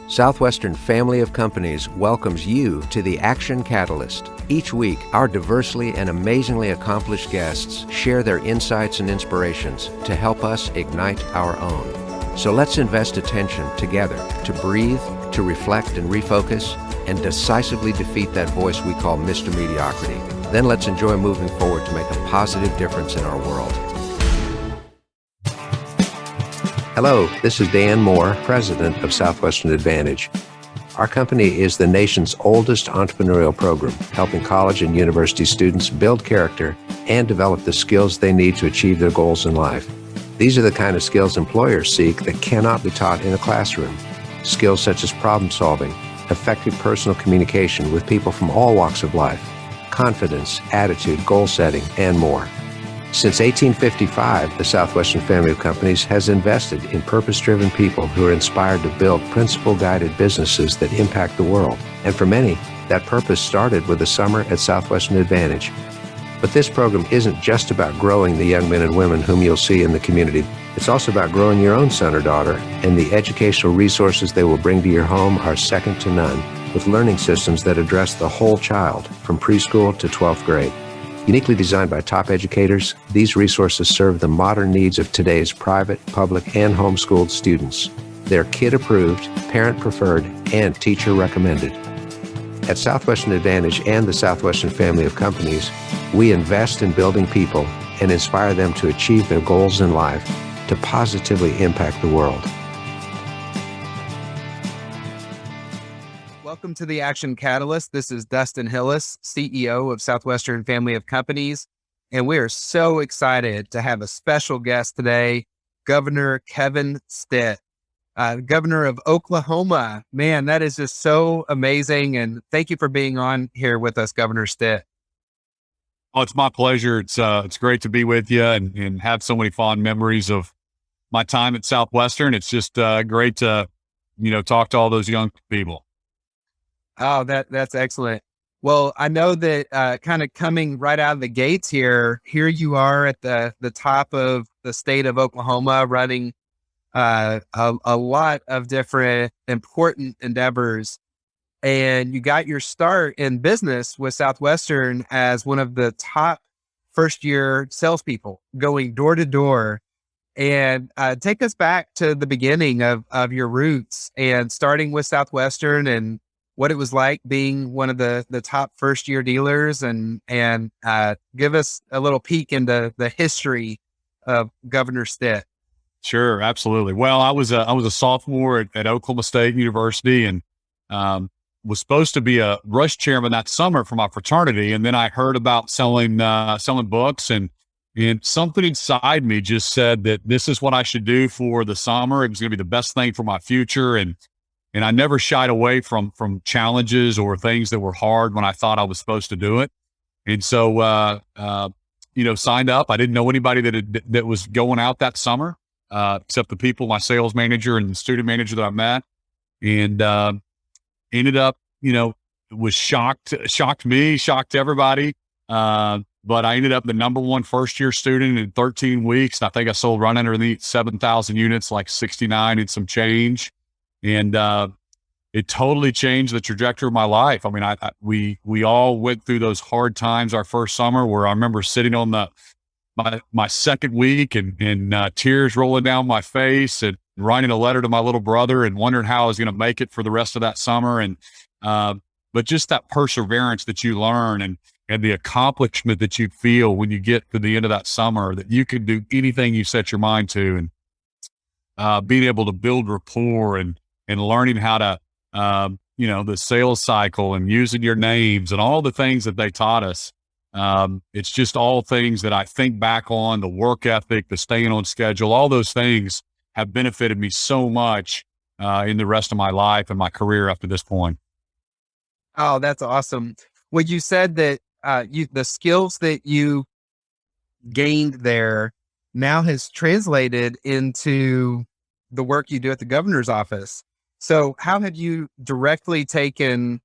Southwestern Family of Companies welcomes you to the Action Catalyst. Each week, our diversely and amazingly accomplished guests share their insights and inspirations to help us ignite our own. So let's invest attention together to breathe, to reflect and refocus, and decisively defeat that voice we call Mr. Mediocrity. Then let's enjoy moving forward to make a positive difference in our world. Hello, this is Dan Moore, President of Southwestern Advantage. Our company is the nation's oldest entrepreneurial program, helping college and university students build character and develop the skills they need to achieve their goals in life. These are the kind of skills employers seek that cannot be taught in a classroom. Skills such as problem solving, effective personal communication with people from all walks of life, confidence, attitude, goal setting, and more. Since 1855, the Southwestern Family of Companies has invested in purpose-driven people who are inspired to build principle-guided businesses that impact the world. And for many, that purpose started with a summer at Southwestern Advantage. But this program isn't just about growing the young men and women whom you'll see in the community. It's also about growing your own son or daughter, and the educational resources they will bring to your home are second to none, with learning systems that address the whole child, from preschool to 12th grade. Uniquely designed by top educators, these resources serve the modern needs of today's private, public, and homeschooled students. They're kid-approved, parent-preferred, and teacher-recommended. At Southwestern Advantage and the Southwestern Family of Companies, we invest in building people and inspire them to achieve their goals in life to positively impact the world. Welcome to the Action Catalyst. This is Dustin Hillis, CEO of Southwestern Family of Companies, and we are so excited to have a special guest today, Governor Kevin Stitt, Governor of Oklahoma. Man, that is just so amazing, and thank you for being on here with us, Governor Stitt. Oh, it's my pleasure. It's great to be with you and have so many fond memories of my time at Southwestern. It's just great to, talk to all those young people. Oh, that's excellent. Well, I know that kind of coming right out of the gates here you are at the top of the state of Oklahoma running a lot of different important endeavors. And you got your start in business with Southwestern as one of the top first-year salespeople, going door to door. And take us back to the beginning of your roots and starting with Southwestern and what it was like being one of the top first-year dealers, and give us a little peek into the history of Governor Stitt. Sure, absolutely. Well, I was a sophomore at Oklahoma State University, and was supposed to be a rush chairman that summer for my fraternity. And then I heard about selling books, and something inside me just said that this is what I should do for the summer. It was going to be the best thing for my future. And I never shied away from challenges or things that were hard when I thought I was supposed to do it. And so, signed up. I didn't know anybody that was going out that summer, except the people, my sales manager and the student manager that I met. And ended up, it was shocked me, shocked everybody. But I ended up the number one first-year student in 13 weeks. And I think I sold right underneath 7,000 units, like 69 and some change. And it totally changed the trajectory of my life. I mean, we all went through those hard times our first summer, where I remember sitting on my second week and tears rolling down my face and writing a letter to my little brother and wondering how I was going to make it for the rest of that summer. And but just that perseverance that you learn and the accomplishment that you feel when you get to the end of that summer, that you can do anything you set your mind to, and being able to build rapport and learning how to, the sales cycle and using your names and all the things that they taught us. It's just all things that I think back on, the work ethic, the staying on schedule, all those things have benefited me so much in the rest of my life and my career up to this point. Oh, that's awesome. Well, you said that the skills that you gained there now has translated into the work you do at the governor's office. So how have you directly taken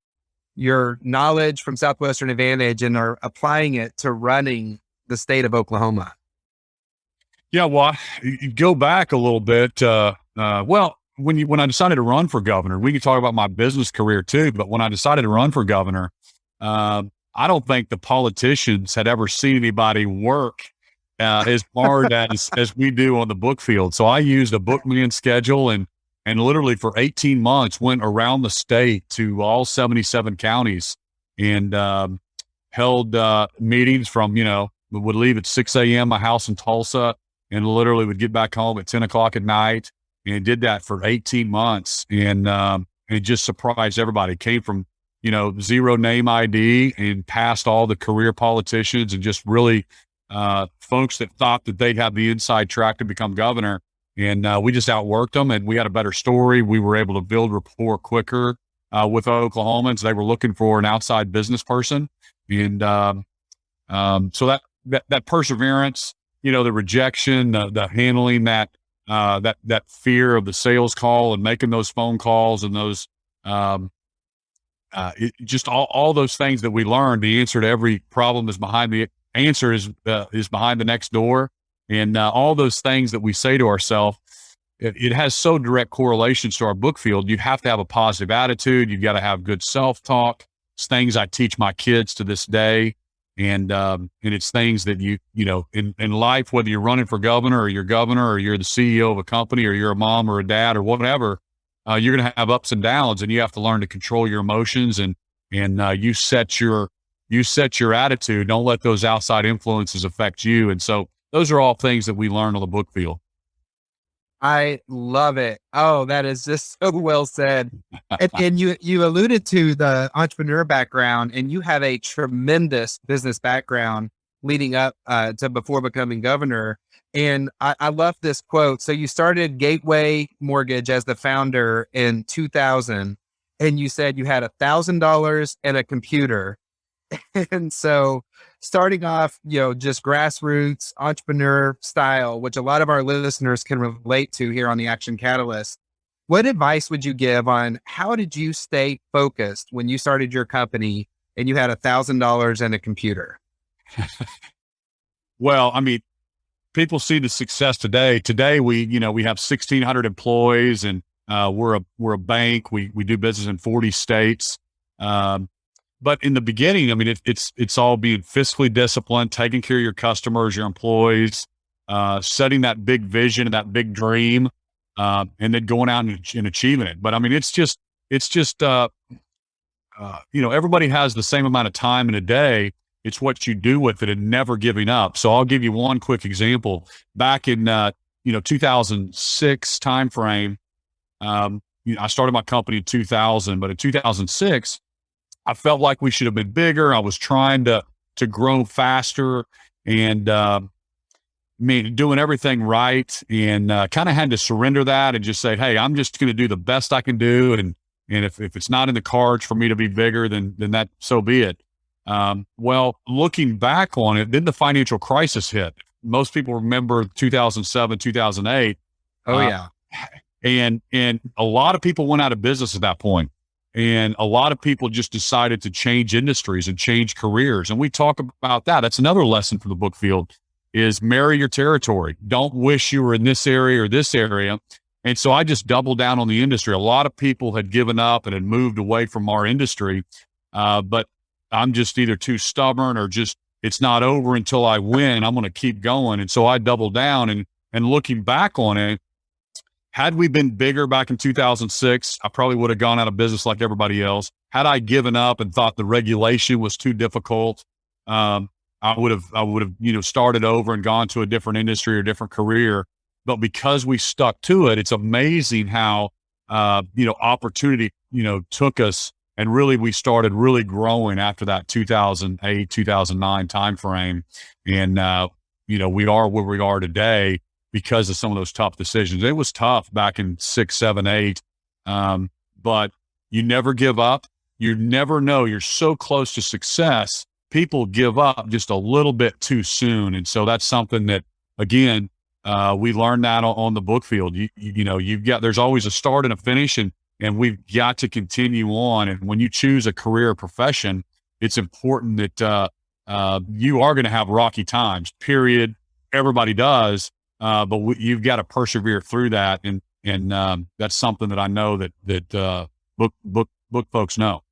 your knowledge from Southwestern Advantage and are applying it to running the state of Oklahoma? Yeah, well, you go back a little bit. Well, when I decided to run for governor, we could talk about my business career too, but when I decided to run for governor, I don't think the politicians had ever seen anybody work as hard as we do on the book field. So I used a Bookman schedule and literally for 18 months went around the state to all 77 counties and held meetings from, would leave at 6 a.m. my house in Tulsa and literally would get back home at 10 o'clock at night, and did that for 18 months. And it just surprised everybody. Came from, zero name ID and passed all the career politicians and just really folks that thought that they'd have the inside track to become governor. And we just outworked them, and we had a better story. We were able to build rapport quicker with Oklahomans. They were looking for an outside business person. And so that perseverance, the rejection, the handling that fear of the sales call and making those phone calls and those, just all those things that we learned. The answer to every problem is behind the answer is behind the next door. And all those things that we say to ourselves, it has so direct correlations to our book field. You have to have a positive attitude. You've got to have good self-talk. It's things I teach my kids to this day. And it's things that in life, whether you're running for governor or you're the CEO of a company or you're a mom or a dad or whatever, you're going to have ups and downs, and you have to learn to control your emotions and you set your attitude. Don't let those outside influences affect you. And so those are all things that we learn on the book field. I love it. Oh, that is just so well said. And you alluded to the entrepreneur background, and you have a tremendous business background leading up to before becoming governor. And I love this quote. So you started Gateway Mortgage as the founder in 2000, and you said you had $1,000 and a computer. And so starting off, just grassroots entrepreneur style, which a lot of our listeners can relate to here on the Action Catalyst. What advice would you give on how did you stay focused when you started your company and you had $1,000 and a computer? Well, I mean, people see the success today. Today, we have 1,600 employees, and we're a bank. We do business in 40 states. But in the beginning, I mean, it's all being fiscally disciplined, taking care of your customers, your employees, setting that big vision and that big dream, and then going out and achieving it. But I mean, it's just everybody has the same amount of time in a day. It's what you do with it and never giving up. So I'll give you one quick example. Back in 2006 timeframe, I started my company in 2000, but in 2006. I felt like we should have been bigger. I was trying to grow faster and doing everything right, and kind of had to surrender that and just say, hey, I'm just going to do the best I can do. And if it's not in the cards for me to be bigger, then that so be it. Well, looking back on it, then the financial crisis hit. Most people remember 2007, 2008. Oh yeah. And a lot of people went out of business at that point. And a lot of people just decided to change industries and change careers. And we talk about that. That's another lesson for the book field is marry your territory. Don't wish you were in this area or this area. And so I just doubled down on the industry. A lot of people had given up and had moved away from our industry. But I'm just either too stubborn or just, it's not over until I win. I'm going to keep going. And so I doubled down and looking back on it, had we been bigger back in 2006, I probably would have gone out of business like everybody else. Had I given up and thought the regulation was too difficult, I would have, started over and gone to a different industry or different career. But because we stuck to it, it's amazing how, opportunity, took us, and really we started really growing after that 2008, 2009 timeframe. And, we are where we are today because of some of those tough decisions. It was tough back in 6, 7, 8. But you never give up. You never know. You're so close to success. People give up just a little bit too soon. And so that's something that, again, we learned that on the book field. There's always a start and a finish, and we've got to continue on. And when you choose a career or profession, it's important that you are going to have rocky times, period. Everybody does. But you've got to persevere through that. And that's something that I know that book folks know.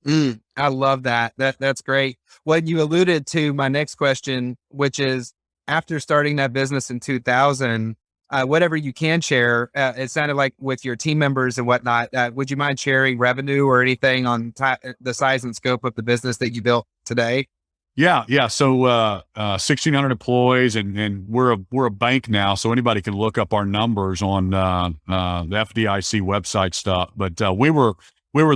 I love that. That's great. What you alluded to my next question, which is after starting that business in 2000, whatever you can share, it sounded like with your team members and whatnot, would you mind sharing revenue or anything on the size and scope of the business that you built today? Yeah. So 1,600 employees, and we're a bank now, so anybody can look up our numbers on the FDIC website stuff. But we were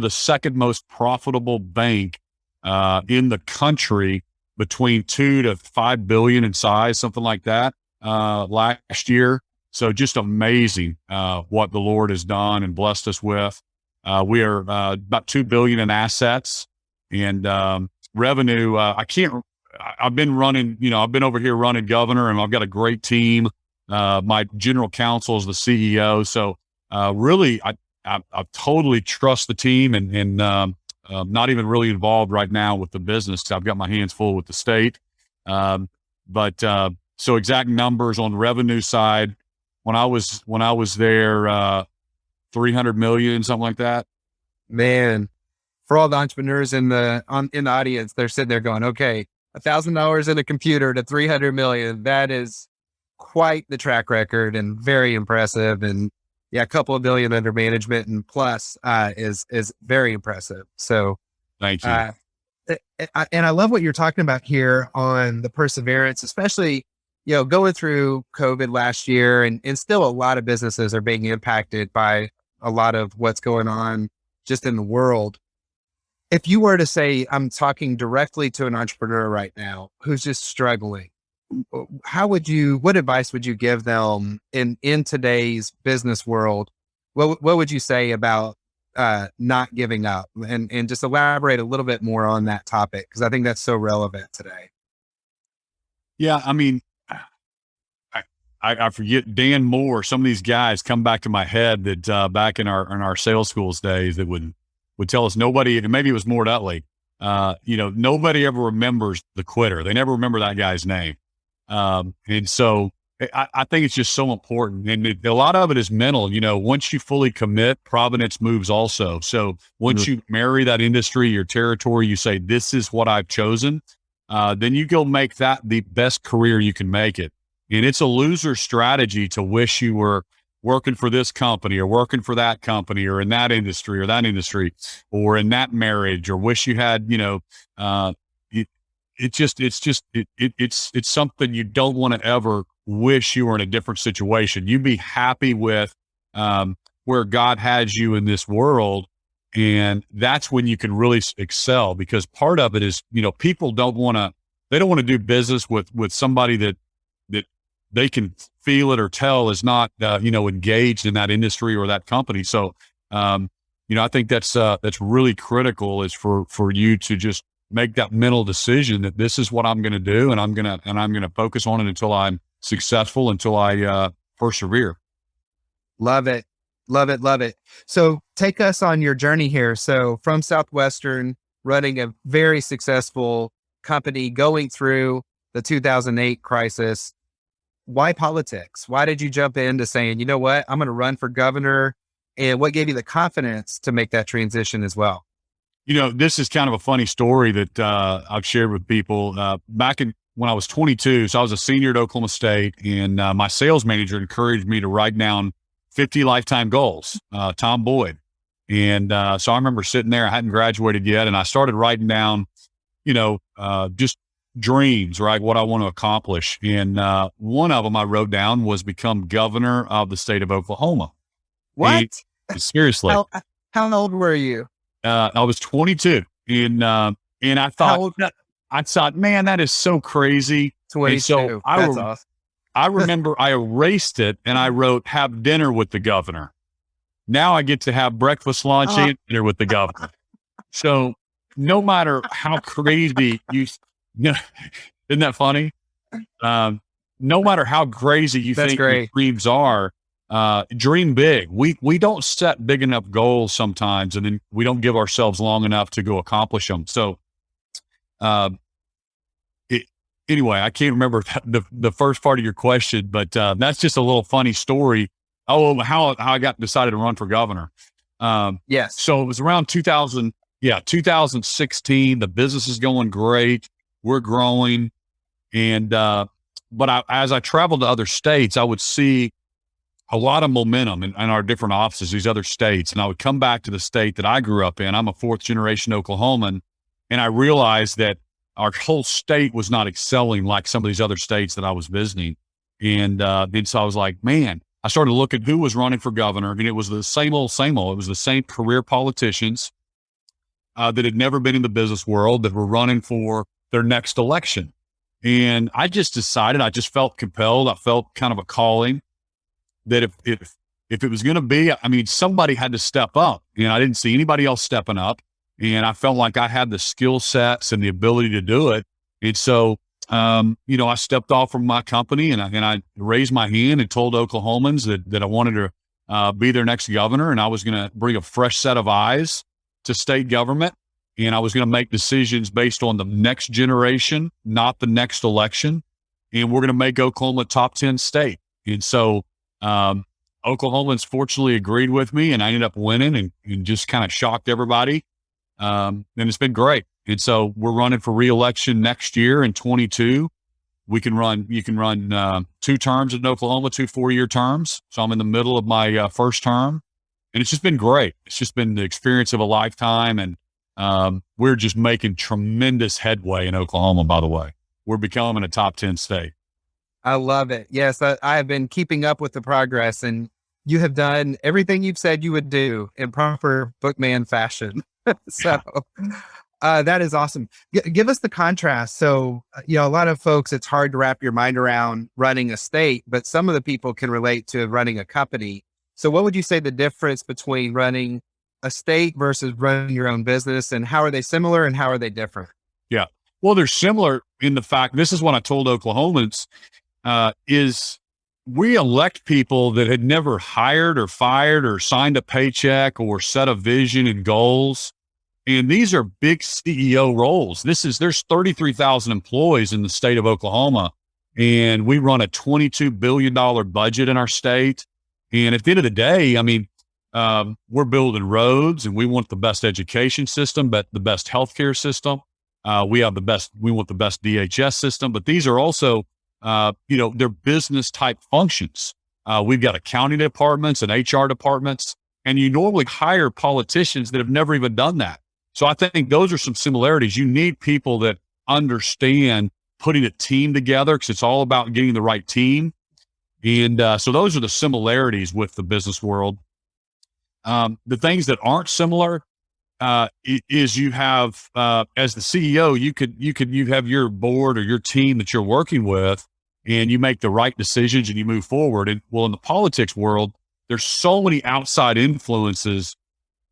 the second most profitable bank in the country, between 2 to 5 billion in size, something like that, last year. So just amazing what the Lord has done and blessed us with. We are about 2 billion in assets, and revenue. I've been over here running Governor, and I've got a great team. My general counsel is the CEO. So really, I totally trust the team, and not even really involved right now with the business. I've got my hands full with the state. But so exact numbers on the revenue side, when I was there, 300 million, something like that. Man, for all the entrepreneurs in the audience, they're sitting there going, okay, $1,000 in a computer to 300 million. That is quite the track record and very impressive. And yeah, a couple of billion under management and plus is very impressive. So thank you. And I love what you're talking about here on the perseverance, especially, going through COVID last year, and still a lot of businesses are being impacted by a lot of what's going on just in the world. If you were to say, I'm talking directly to an entrepreneur right now who's just struggling, what advice would you give them in today's business world? What would you say about not giving up, and just elaborate a little bit more on that topic? Because I think that's so relevant today. Yeah. I mean, I forget Dan Moore. Some of these guys come back to my head that back in our sales schools days that would tell us nobody, and maybe it was Moore Utley, nobody ever remembers the quitter. They never remember that guy's name. And so I think it's just so important. And a lot of it is mental. Once you fully commit, providence moves also. So once you marry that industry, your territory, you say, this is what I've chosen, then you go make that the best career you can make it. And it's a loser strategy to wish you were working for this company or working for that company or in that industry or in that marriage, or wish you had, it's something you don't want to ever wish you were in a different situation. You be happy with where God has you in this world. And that's when you can really excel, because part of it is, people don't want to do business with somebody that they can feel it or tell is not, engaged in that industry or that company. So, I think that's really critical, is for you to just make that mental decision that this is what I'm going to do. And I'm going to focus on it until I'm successful, until I persevere. Love it. Love it. Love it. So take us on your journey here. So from Southwestern, running a very successful company, going through the 2008 crisis. Why politics? Why did you jump into saying, you know what, I'm going to run for governor? And what gave you the confidence to make that transition as well? This is kind of a funny story that I've shared with people. Back when I was 22, so I was a senior at Oklahoma State, and my sales manager encouraged me to write down 50 lifetime goals, Tom Boyd. And so I remember sitting there, I hadn't graduated yet, and I started writing down, just dreams, right? What I want to accomplish. And one of them I wrote down was become governor of the state of Oklahoma. What? Seriously. How old were you? I was 22, and I thought, man, that is so crazy. 22. So That's awesome. I remember I erased it and I wrote, have dinner with the governor. Now I get to have breakfast, lunch, and dinner with the governor. So no matter how crazy isn't that funny? No matter how crazy you think your dreams are, dream big. We don't set big enough goals sometimes, and then we don't give ourselves long enough to go accomplish them. So, anyway, I can't remember the first part of your question, but that's just a little funny story Oh, how I got decided to run for governor. Yes. So it was around 2016. The business is going great. We're growing. And, but as I traveled to other states, I would see a lot of momentum in our different offices, these other states. And I would come back to the state that I grew up in. I'm a fourth generation Oklahoman. And I realized that our whole state was not excelling like some of these other states that I was visiting. And then so I was like, man, I started to look at who was running for governor, and it was the same old, same old. It was the same career politicians that had never been in the business world that were running for their next election. And I just decided, I just felt compelled. I felt kind of a calling that if it was going to be, I mean, somebody had to step up, and I didn't see anybody else stepping up. And I felt like I had the skill sets and the ability to do it. And so, I stepped off from my company, and I raised my hand and told Oklahomans that I wanted to be their next governor, and I was going to bring a fresh set of eyes to state government, and I was going to make decisions based on the next generation, not the next election, and we're going to make Oklahoma a top 10 state. And so Oklahomans fortunately agreed with me, and I ended up winning and just kind of shocked everybody. And it's been great. And so we're running for reelection next year in 22. You can run 2 terms in Oklahoma, 2 4-year terms. So I'm in the middle of my first term, and it's just been great. It's just been the experience of a lifetime. And we're just making tremendous headway in Oklahoma, by the way. We're becoming a top 10 state. I love it. Yes, I have been keeping up with the progress, and you have done everything you've said you would do in proper Bookman fashion. So that is awesome. Give us the contrast. So, a lot of folks, it's hard to wrap your mind around running a state, but some of the people can relate to running a company. So what would you say the difference between running a state versus running your own business, and how are they similar and how are they different? Yeah. Well, they're similar in the fact, this is what I told Oklahomans, is we elect people that had never hired or fired or signed a paycheck or set a vision and goals. And these are big CEO roles. There's 33,000 employees in the state of Oklahoma, and we run a $22 billion budget in our state. And at the end of the day, I mean, we're building roads, and we want the best education system, but the best healthcare system. We want the best DHS system, but these are also, they're business type functions. We've got accounting departments and HR departments, and you normally hire politicians that have never even done that. So I think those are some similarities. You need people that understand putting a team together, because it's all about getting the right team. And so those are the similarities with the business world. The things that aren't similar is you have, as the CEO, you have your board or your team that you're working with, and you make the right decisions and you move forward. And well, in the politics world, there's so many outside influences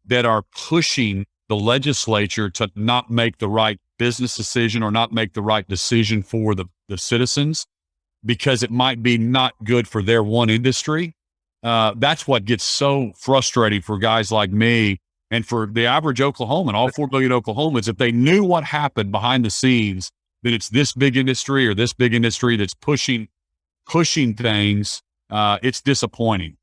that are pushing the legislature to not make the right business decision or not make the right decision for the citizens, because it might be not good for their one industry. That's what gets so frustrating for guys like me and for the average Oklahoman, all 4 million Oklahomans. If they knew what happened behind the scenes, that it's this big industry or this big industry that's pushing things, it's disappointing.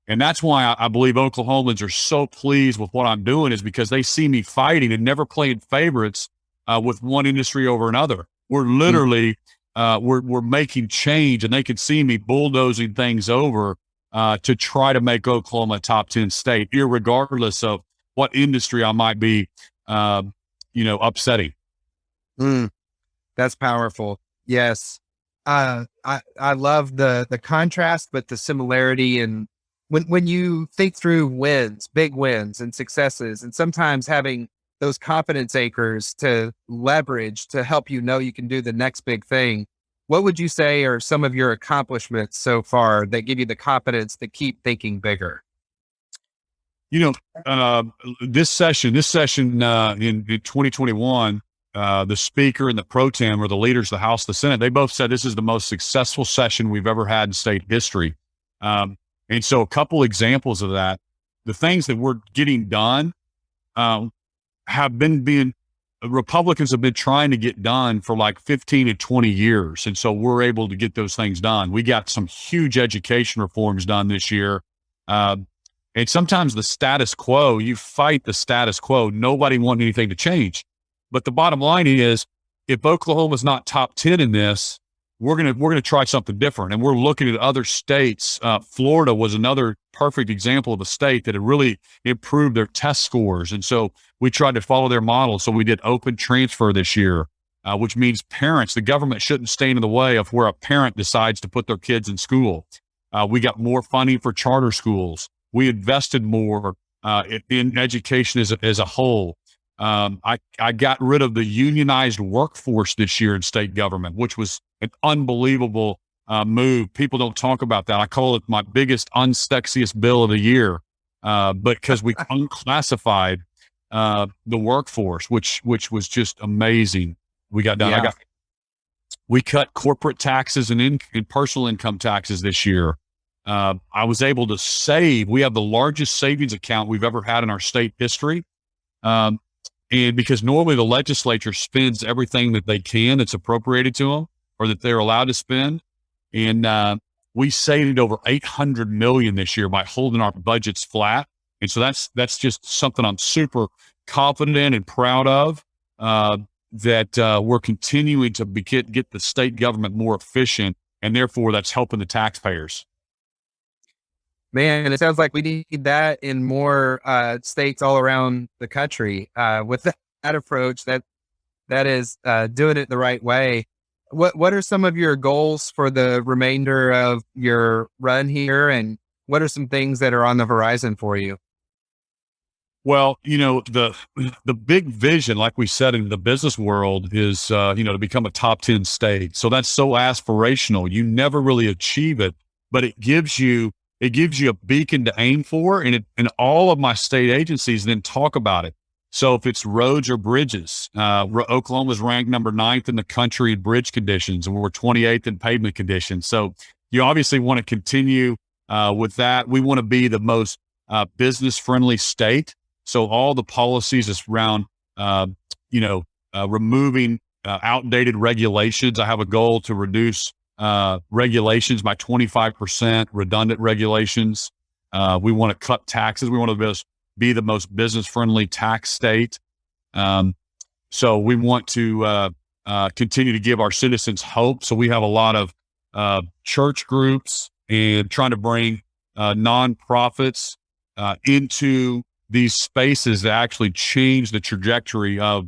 And that's why I believe Oklahomans are so pleased with what I'm doing, is because they see me fighting and never playing favorites with one industry over another. We're literally, we're making change, and they can see me bulldozing things over to try to make Oklahoma a top 10 state, irregardless of what industry I might be, upsetting. That's powerful. Yes. I love the contrast, but the similarity. And when you think through wins, big wins and successes, and sometimes having those confidence anchors to leverage to help you can do the next big thing, what would you say are some of your accomplishments so far that give you the confidence to keep thinking bigger? This session in 2021, the speaker and the pro tem, or the leaders of the House, the Senate, they both said this is the most successful session we've ever had in state history. And so a couple examples of that, the things that we're getting done, Republicans have been trying to get done for like 15 and 20 years. And so we're able to get those things done. We got some huge education reforms done this year. And sometimes the status quo, you fight the status quo. Nobody wants anything to change. But the bottom line is, if Oklahoma's not top 10 in this, we're gonna try something different. And we're looking at other states. Florida was another perfect example of a state that had really improved their test scores. And so we tried to follow their model. So we did open transfer this year, which means parents, the government shouldn't stand in the way of where a parent decides to put their kids in school. We got more funding for charter schools. We invested more in education as a whole. I got rid of the unionized workforce this year in state government, which was an unbelievable move. People don't talk about that. I call it my biggest unsexiest bill of the year, but because we unclassified the workforce, which was just amazing. We got done. Yeah. We cut corporate taxes and personal income taxes this year. I was able to save. We have the largest savings account we've ever had in our state history. And because normally the legislature spends everything that they can that's appropriated to them or that they're allowed to spend. And we saved over $800 million this year by holding our budgets flat. And so that's just something I'm super confident in and proud of, that we're continuing to get the state government more efficient. And therefore that's helping the taxpayers. Man, it sounds like we need that in more states all around the country. With that approach, that is doing it the right way. What are some of your goals for the remainder of your run here, and what are some things that are on the horizon for you? Well, the big vision, like we said in the business world, is to become a top 10 state. So that's so aspirational. You never really achieve it, but it gives you a beacon to aim for, and all of my state agencies then talk about it. So if it's roads or bridges, Oklahoma's ranked number 9th in the country in bridge conditions, and we're 28th in pavement conditions. So you obviously want to continue with that. We want to be the most business-friendly state. So all the policies is around, removing outdated regulations. I have a goal to reduce regulations by 25%, redundant regulations. We want to cut taxes. We want to be the most business-friendly tax state. So we want to continue to give our citizens hope. So we have a lot of church groups and trying to bring nonprofits into these spaces that actually change the trajectory of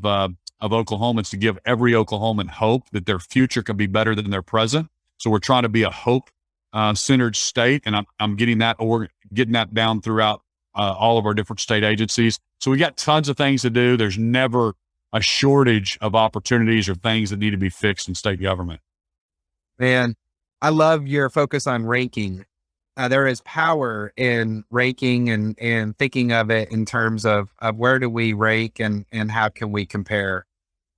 Oklahomans, to give every Oklahoman hope that their future can be better than their present. So we're trying to be a hope centered state, and I'm getting that down throughout all of our different state agencies. So we got tons of things to do. There's never a shortage of opportunities or things that need to be fixed in state government. Man, I love your focus on ranking. There is power in ranking and thinking of it in terms of where do we rank and how can we compare.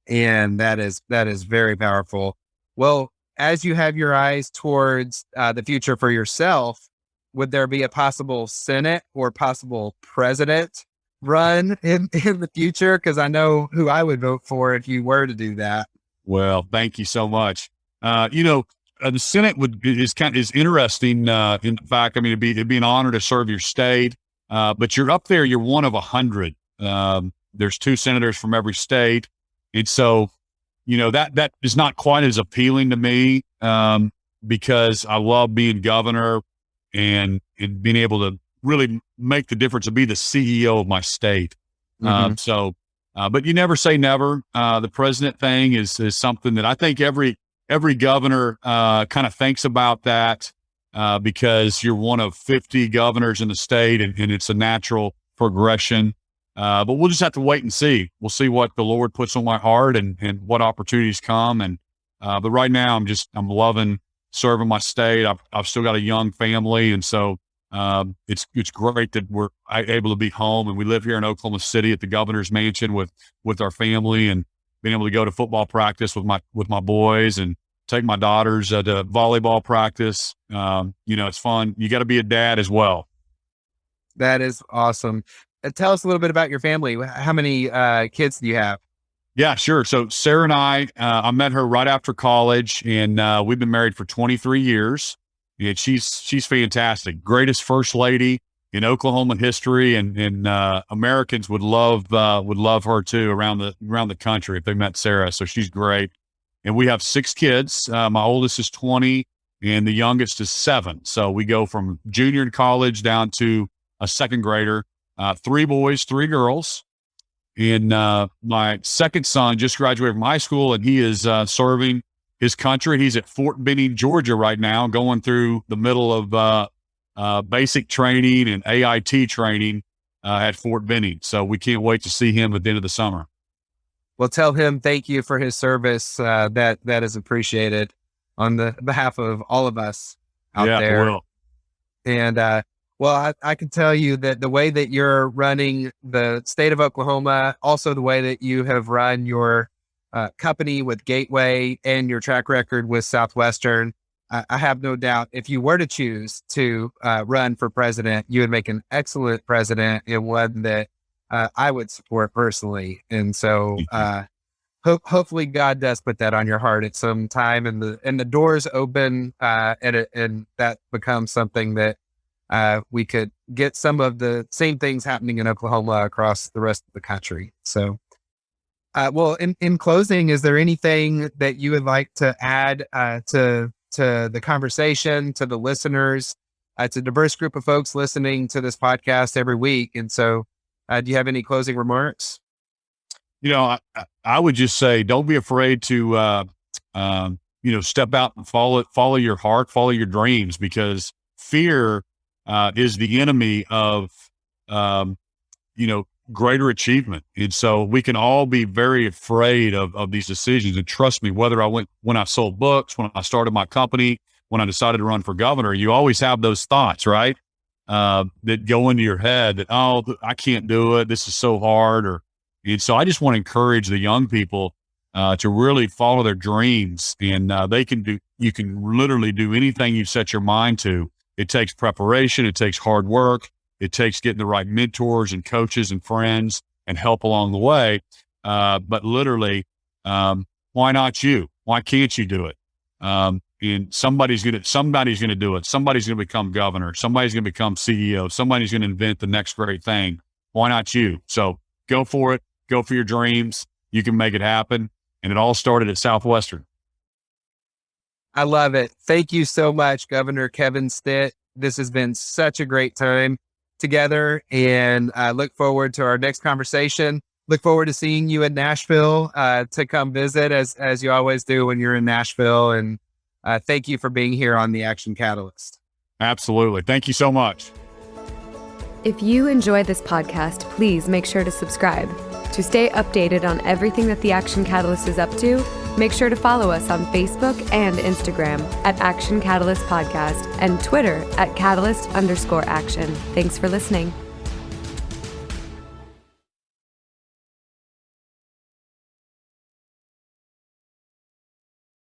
And that is very powerful. Well, as you have your eyes towards the future for yourself, would there be a possible Senate or possible president run in the future? Because I know who I would vote for if you were to do that. Well, thank you so much. The Senate is interesting in fact. I mean, it'd be an honor to serve your state, but you're up there. You're one of 100. There's 2 senators from every state, and so that is not quite as appealing to me because I love being governor and being able to really make the difference and be the CEO of my state. Mm-hmm. But you never say never. The president thing is something that I think every governor kind of thinks about that because you're one of 50 governors in the state, and it's a natural progression. But we'll just have to wait and see. We'll see what the Lord puts on my heart and what opportunities come. And but right now, I'm loving serving my state. I've still got a young family, and so it's great that we're able to be home, and we live here in Oklahoma City at the governor's mansion with our family, and being able to go to football practice with my boys and take my daughters to volleyball practice. It's fun. You got to be a dad as well. That is awesome. Tell us a little bit about your family. How many kids do you have? Yeah, sure. So Sarah and I met her right after college, and we've been married for 23 years. And she's fantastic. Greatest first lady. in Oklahoma history, and Americans would love her too around the country if they met Sarah. So she's great. And we have 6 kids. My oldest is 20 and the youngest is 7. So we go from junior in college down to a second grader, 3 boys, 3 girls. And my second son just graduated from high school, and he is serving his country. He's at Fort Benning, Georgia right now, going through the middle of basic training and AIT training at Fort Benning. So we can't wait to see him at the end of the summer. Well, tell him thank you for his service. That is appreciated on the behalf of all of us out there. Will. And well, I can tell you that the way that you're running the state of Oklahoma, also the way that you have run your company with Gateway and your track record with Southwestern, I have no doubt if you were to choose to run for president, you would make an excellent president and one that I would support personally. And so hopefully God does put that on your heart at some time, and the doors open and that becomes something that we could get some of the same things happening in Oklahoma across the rest of the country. So, well, in closing, is there anything that you would like to add to the conversation, to the listeners? It's a diverse group of folks listening to this podcast every week. And so, do you have any closing remarks? I would just say, don't be afraid to, step out and follow your heart, follow your dreams, because fear is the enemy of, greater achievement. And so we can all be very afraid of these decisions. And trust me, when I sold books, when I started my company, when I decided to run for governor, you always have those thoughts, right? That go into your head that, oh, I can't do it. This is so hard. And so I just want to encourage the young people to really follow their dreams, and you can literally do anything you set your mind to. It takes preparation. It takes hard work. It takes getting the right mentors and coaches and friends and help along the way. But literally, why not you? Why can't you do it? And somebody's going to do it. Somebody's going to become governor. Somebody's going to become CEO. Somebody's going to invent the next great thing. Why not you? So go for it. Go for your dreams. You can make it happen. And it all started at Southwestern. I love it. Thank you so much, Governor Kevin Stitt. This has been such a great time together, and I look forward to our next conversation. Look forward to seeing you in Nashville to come visit as you always do when you're in Nashville. And thank you for being here on the Action Catalyst. Absolutely. Thank you so much. If you enjoyed this podcast, please make sure to subscribe. To stay updated on everything that the Action Catalyst is up to, make sure to follow us on Facebook and Instagram at Action Catalyst Podcast and Twitter at Catalyst_Action. Thanks for listening.